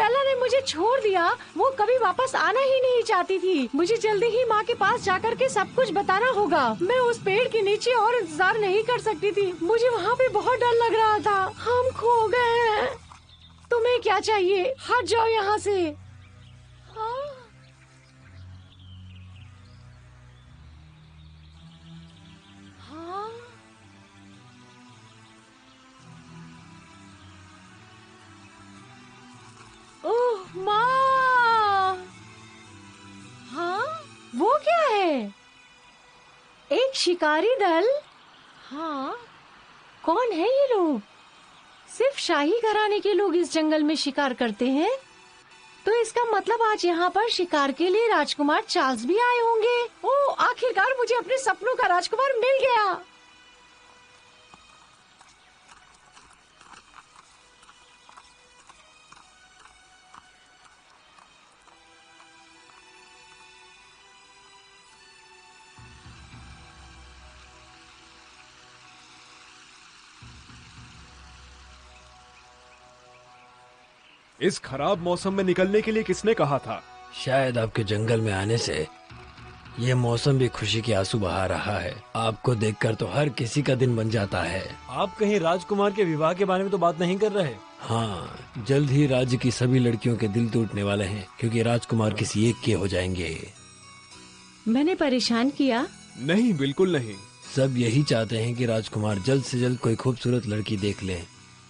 Cinderella ने मुझे छोड़ दिया। वो कभी वापस आना ही नहीं चाहती थी। मुझे जल्दी ही माँ के पास जाकर के सब कुछ बताना होगा। मैं उस पेड़ के नीचे और इंतजार नहीं कर सकती थी। मुझे वहाँ पे बहुत डर लग रहा था। हम खो गए हैं। तुम्हें क्या चाहिए? हट जाओ यहाँ से। हाँ? हाँ? ओह माँ! हाँ? वो क्या है? एक शिकारी दल? हाँ? कौन है ये लोग? सिर्फ शाही घराने के लोग इस जंगल में शिकार करते हैं। तो इसका मतलब आज यहाँ पर शिकार के लिए राजकुमार चार्ल्स भी आए होंगे। ओह, आखिरकार मुझे अपने सपनों का राजकुमार मिल गया। इस खराब मौसम में निकलने के लिए किसने कहा था? शायद आपके जंगल में आने से ये मौसम भी खुशी के आंसू बहा रहा है। आपको देखकर तो हर किसी का दिन बन जाता है। आप कहीं राजकुमार के विवाह के बारे में तो बात नहीं कर रहे? हाँ, जल्द ही राज्य की सभी लड़कियों के दिल टूटने वाले हैं, क्योंकि राजकुमार किसी एक के हो जाएंगे। मैंने परेशान किया? नहीं, बिल्कुल नहीं। सब यही चाहते हैं कि राजकुमार जल्द से जल्द कोई खूबसूरत लड़की देख ले,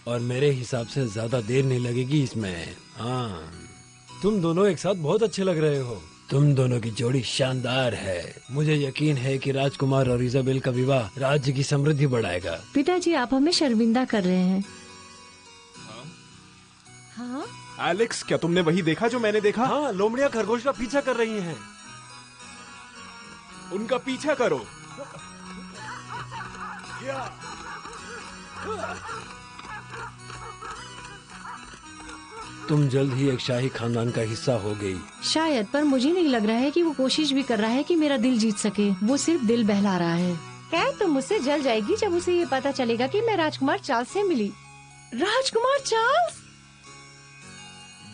और मेरे हिसाब से ज्यादा देर नहीं लगेगी इसमें। हाँ, तुम दोनों एक साथ बहुत अच्छे लग रहे हो। तुम दोनों की जोड़ी शानदार है। मुझे यकीन है कि राजकुमार और इजाबेल का विवाह राज्य की समृद्धि बढ़ाएगा। पिताजी, आप हमें शर्मिंदा कर रहे हैं। हाँ? एलेक्स, क्या तुमने वही देखा जो मैंने देखा? हाँ, लोमड़ियाँ खरगोश का पीछा कर रही हैं। उनका पीछा करो। तुम जल्द ही एक शाही खानदान का हिस्सा हो गई। शायद, पर मुझे नहीं लग रहा है कि वो कोशिश भी कर रहा है कि मेरा दिल जीत सके। वो सिर्फ दिल बहला रहा है। क्या तो मुझसे जल जाएगी जब उसे ये पता चलेगा कि मैं राजकुमार चार्ल्स से मिली। राजकुमार चार्ल्स?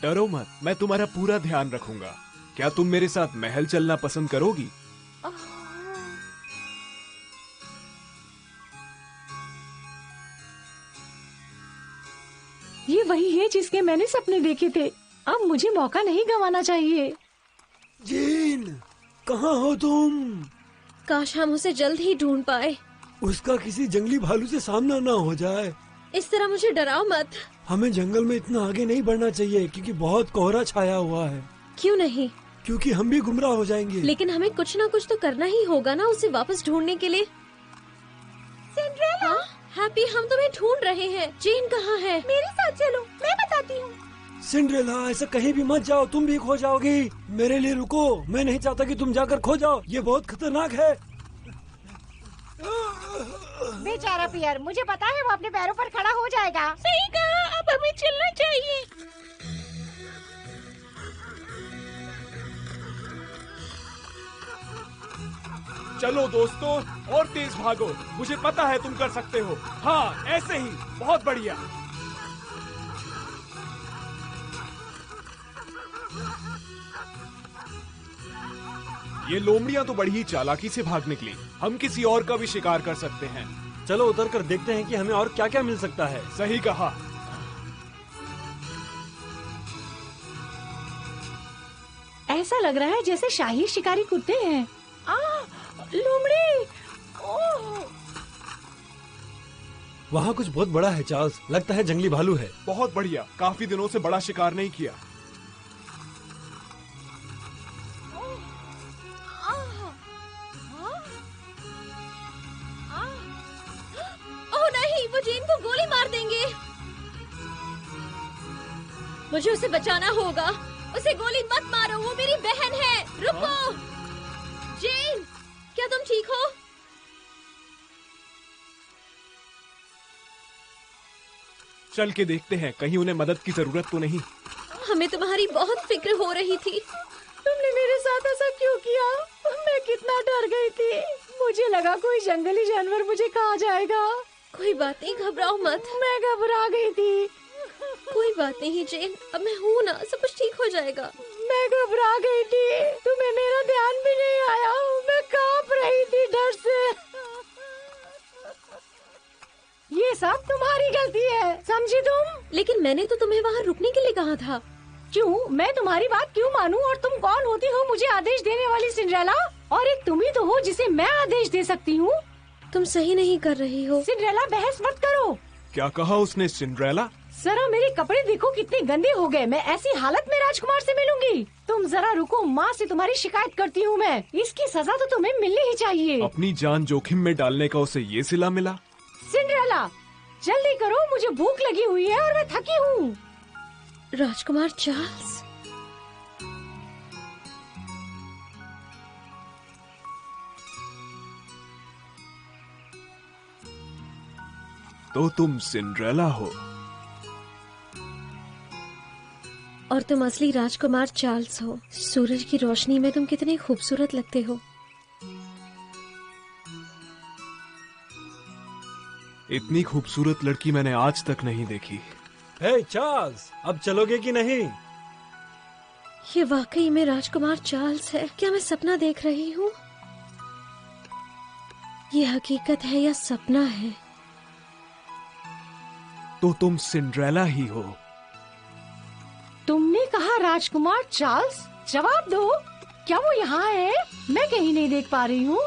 डरो मत, मैं तुम्हारा पूरा ध्यान रखूंगा। क्या तुम मेरे साथ महल चलना पसंद करोगी? ये वही है जिसके मैंने सपने देखे थे। अब मुझे मौका नहीं गंवाना चाहिए। जीन, कहाँ हो तुम? काश हम उसे जल्द ही ढूंढ पाए। उसका किसी जंगली भालू से सामना ना हो जाए। इस तरह मुझे डराओ मत। हमें जंगल में इतना आगे नहीं बढ़ना चाहिए, क्योंकि बहुत कोहरा छाया हुआ है। क्यों नहीं? क्योंकि हम भी गुमराह हो जाएंगे। लेकिन हमें कुछ ना कुछ तो करना ही होगा ना उसे वापस ढूंढने के लिए। सिंड्रेला? हैप्पी, हम तुम्हें ढूंढ रहे हैं। जेन कहाँ है? मेरे साथ चलो, मैं बताती हूँ। सिंड्रेला, ऐसा कहीं भी मत जाओ, तुम भी खो जाओगी। मेरे लिए रुको, मैं नहीं चाहता कि तुम जाकर खो जाओ। ये बहुत खतरनाक है। बेचारा पियर, मुझे पता है वो अपने पैरों पर खड़ा हो जाएगा। सही कहा, अब हमें चलना चाहिए। चलो दोस्तों, और तेज भागो। मुझे पता है तुम कर सकते हो। हाँ, ऐसे ही। बहुत बढ़िया। ये लोमड़ियां तो बड़ी ही चालाकी से भाग निकली। हम किसी और का भी शिकार कर सकते हैं। चलो उतर कर देखते हैं कि हमें और क्या क्या मिल सकता है। सही कहा। ऐसा लग रहा है जैसे शाही शिकारी कुत्ते हैं। लोमड़ी! ओह! वहाँ कुछ बहुत बड़ा है चार्ल्स, लगता है जंगली भालू है। बहुत बढ़िया, काफी दिनों से बड़ा शिकार नहीं किया। ओह नहीं, वो जेन को गोली मार देंगे। मुझे उसे बचाना होगा। उसे गोली मत मारो, वो मेरी बहन है। रुको। जेन, क्या तुम ठीक हो? चल के देखते हैं, कहीं उन्हें मदद की जरूरत तो नहीं। हमें तुम्हारी बहुत फिक्र हो रही थी। तुमने मेरे साथ ऐसा क्यों किया? मैं कितना डर गई थी। मुझे लगा कोई जंगली जानवर मुझे खा जाएगा। कोई बात नहीं, घबराओ मत। मैं घबरा गई थी। कोई बात नहीं जेन, अब मैं हूँ ना, सब कुछ ठीक हो जाएगा। मैं घबरा गई थी, तुम्हें मेरा ध्यान भी नहीं आया। मैं कांप रही थी डर से। ये सब तुम्हारी गलती है, समझी तुम? लेकिन मैंने तो तुम्हें वहाँ रुकने के लिए कहा था। क्यों? मैं तुम्हारी बात क्यों मानूं? और तुम कौन होती हो मुझे आदेश देने वाली सिंड्रेला? और एक तुम ही तो हो जिसे मैं आदेश दे सकती हूँ। तुम सही नहीं कर रही हो। सिंड्रेला, बहस मत करो। क्या कहा उसने सिंड्रेला? जरा मेरे कपड़े देखो कितने गंदे हो गए। मैं ऐसी हालत में राजकुमार से मिलूंगी? तुम जरा रुको, माँ से तुम्हारी शिकायत करती हूँ मैं। इसकी सजा तो तुम्हें मिलनी ही चाहिए। अपनी जान जोखिम में डालने का उसे ये सिला मिला। सिंड्रेला, जल्दी करो, मुझे भूख लगी हुई है और मैं थकी हूँ। राजकुमार चार्ल्स, तो तुम सिंड्रेला हो? और तुम असली राजकुमार चार्ल्स हो। सूरज की रोशनी में तुम कितने खूबसूरत लगते हो। इतनी खूबसूरत लड़की मैंने आज तक नहीं देखी। हे चार्ल्स, अब चलोगे कि नहीं? ये वाकई में राजकुमार चार्ल्स है? क्या मैं सपना देख रही हूँ? ये हकीकत है या सपना है? तो तुम सिंड्रेला ही हो? तुमने कहा राजकुमार चार्ल्स? जवाब दो, क्या वो यहाँ है? मैं कहीं नहीं देख पा रही हूँ।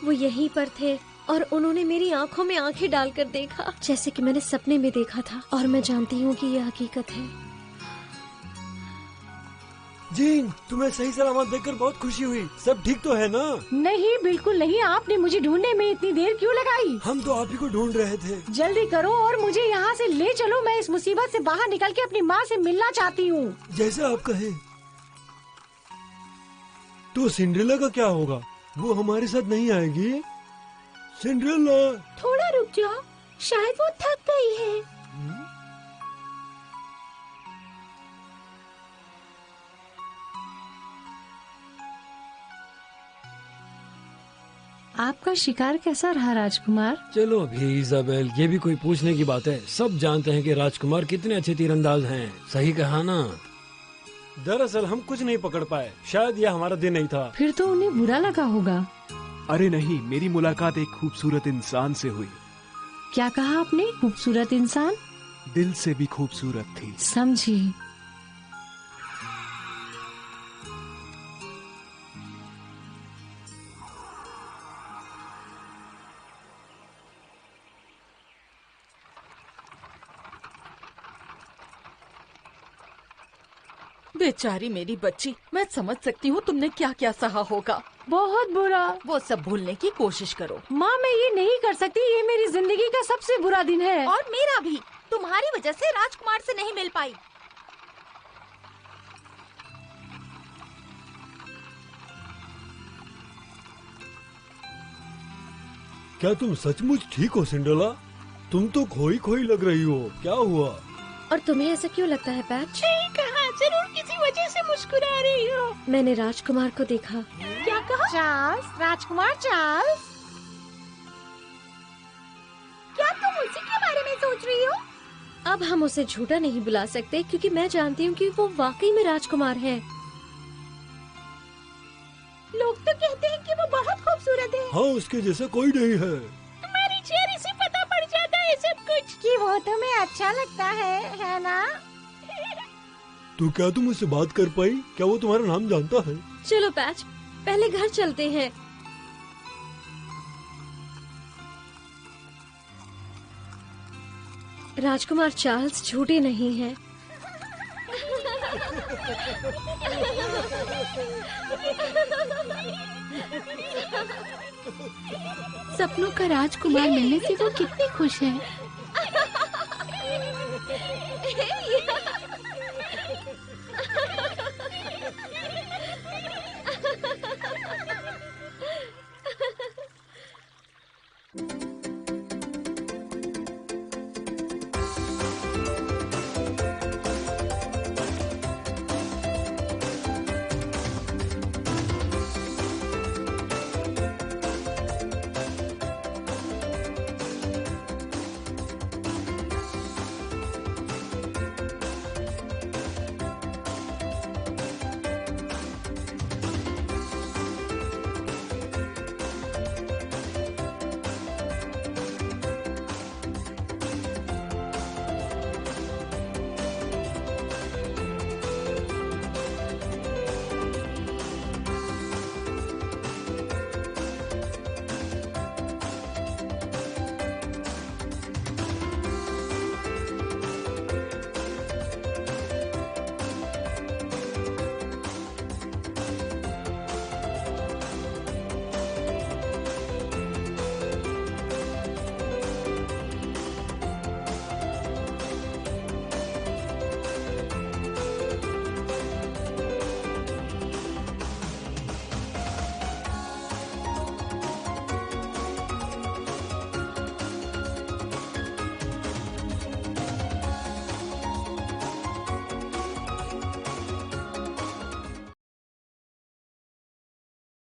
वो यहीं पर थे और उन्होंने मेरी आंखों में आंखें डालकर देखा, जैसे कि मैंने सपने में देखा था। और मैं जानती हूँ कि ये हकीकत है। जीन, तुम्हें सही सलामत देखकर बहुत खुशी हुई। सब ठीक तो है ना? नहीं, बिल्कुल नहीं। आपने मुझे ढूंढने में इतनी देर क्यों लगाई? हम तो आप ही को ढूंढ रहे थे। जल्दी करो और मुझे यहाँ से ले चलो। मैं इस मुसीबत से बाहर निकल के अपनी माँ से मिलना चाहती हूँ। जैसा आप कहे। तो सिंड्रेला का क्या होगा? वो हमारे साथ नहीं आएगी? सिंड्रेला, थोड़ा रुक जाओ, शायद वो थक गई है। आपका शिकार कैसा रहा राजकुमार? चलो अभी इजाबेल, ये भी कोई पूछने की बात है? सब जानते हैं कि राजकुमार कितने अच्छे तीरंदाज हैं। सही कहा ना? दरअसल हम कुछ नहीं पकड़ पाए। शायद यह हमारा दिन नहीं था। फिर तो उन्हें बुरा लगा होगा। अरे नहीं, मेरी मुलाकात एक खूबसूरत इंसान से हुई। क्या कहा आपने? खूबसूरत इंसान? दिल से भी खूबसूरत थी। समझी। बेचारी मेरी बच्ची, मैं समझ सकती हूँ तुमने क्या क्या सहा होगा। बहुत बुरा। वो सब भूलने की कोशिश करो। माँ, मैं ये नहीं कर सकती। ये मेरी जिंदगी का सबसे बुरा दिन है। और मेरा भी। तुम्हारी वजह से राजकुमार से नहीं मिल पाई। क्या तुम सचमुच ठीक हो सिंड्रेला? तुम तो खोई खोई लग रही हो। क्या हुआ? और तुम्हें ऐसा क्यों लगता है पैच? कहा जरूर किसी वजह से मुस्कुरा रही हो। मैंने राजकुमार को देखा। क्या कहा? चार्ल्स, राजकुमार चार्ल्स। क्या तुम उसी के बारे में सोच रही हो? अब हम उसे झूठा नहीं बुला सकते, क्योंकि मैं जानती हूँ कि वो वाकई में राजकुमार है। लोग तो कहते हैं कि वो बहुत खूबसूरत है। हाँ, उसके जैसा कोई नहीं है। तुम्हारी चेहरे से पता पड़ जाता है सब कुछ। कि वो तुम्हें अच्छा लगता है ना? तो क्या तुम उससे बात कर पाई? क्या वो तुम्हारा नाम जानता है? चलो पैच, पहले घर चलते हैं। राजकुमार चार्ल्स झूठे नहीं हैं। सपनों का राजकुमार मिलने से वो कितनी खुश है।